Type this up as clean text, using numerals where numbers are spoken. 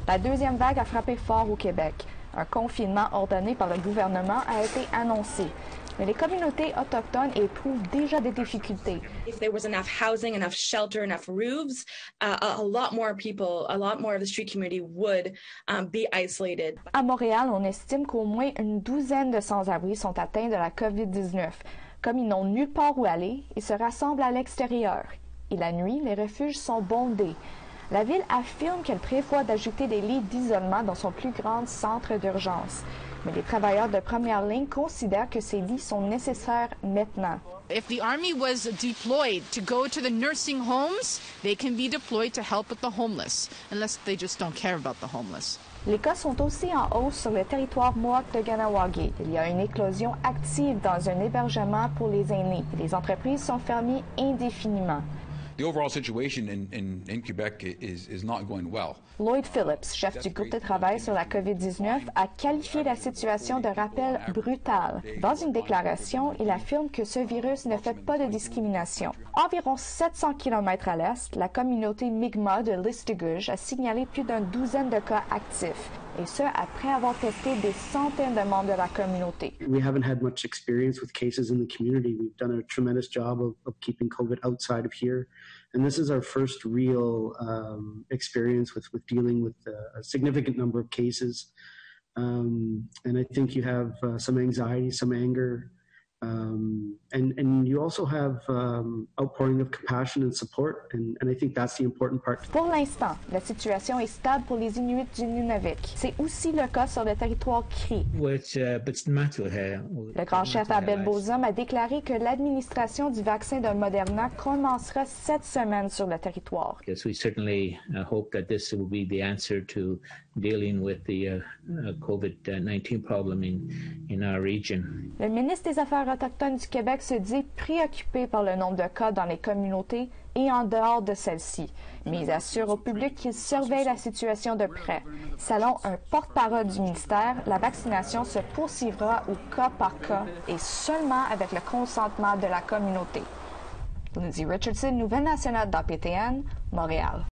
La deuxième vague a frappé fort au Québec. Un confinement ordonné par le gouvernement a été annoncé. Mais les communautés autochtones éprouvent déjà des difficultés. If there was enough housing, enough shelter, enough roofs, a lot more people, a lot more of the street community would be isolated. À Montréal, on estime qu'au moins une douzaine de sans-abri sont atteints de la COVID-19. Comme ils n'ont nulle part où aller, ils se rassemblent à l'extérieur. Et la nuit, les refuges sont bondés. La Ville affirme qu'elle prévoit d'ajouter des lits d'isolement dans son plus grand centre d'urgence. Mais les travailleurs de première ligne considèrent que ces lits sont nécessaires maintenant. If the Army was deployed to go to the nursing homes, they can be deployed to help with the homeless, unless they just don't care about the homeless. Les cas sont aussi en hausse sur le territoire Mohawk de Kahnawake. Il y a une éclosion active dans un hébergement pour les aînés. Les entreprises sont fermées indéfiniment. The overall situation in Quebec is not going well. Lloyd Phillips, chef du groupe de travail sur la COVID-19, a qualifié la situation de rappel brutal. Dans une déclaration, il affirme que ce virus ne fait pas de discrimination. Environ 700 km à l'est, la communauté Mi'kmaq de Listigouge a signalé plus d'une douzaine de cas actifs. Et ce, après avoir testé des centaines de membres de la communauté. We haven't had much experience with cases in the community. We've done a tremendous job of keeping COVID outside of here. And this is our first real experience with dealing with a significant number of cases. And I think you have some anxiety, some anger, and you also have outpouring of compassion and support, and I think that's the important part. Pour l'instant, la situation est stable pour les Inuits du Nunavik. C'est aussi le cas sur le territoire Cree. Le grand chef Abel Bozum a déclaré que l'administration du vaccin de Moderna commencera cette semaine sur le territoire. Yes, we certainly hope that this will be the answer to dealing with the COVID-19 problem in our region. Le ministre des Affaires autochtones du Québec se dit préoccupé par le nombre de cas dans les communautés et en dehors de celles-ci, mais il assure au public qu'il surveille la situation de près. Selon un porte-parole du ministère, la vaccination se poursuivra au cas par cas et seulement avec le consentement de la communauté. Lindsay Richardson, Nouvelle nationale d'APTN, Montréal.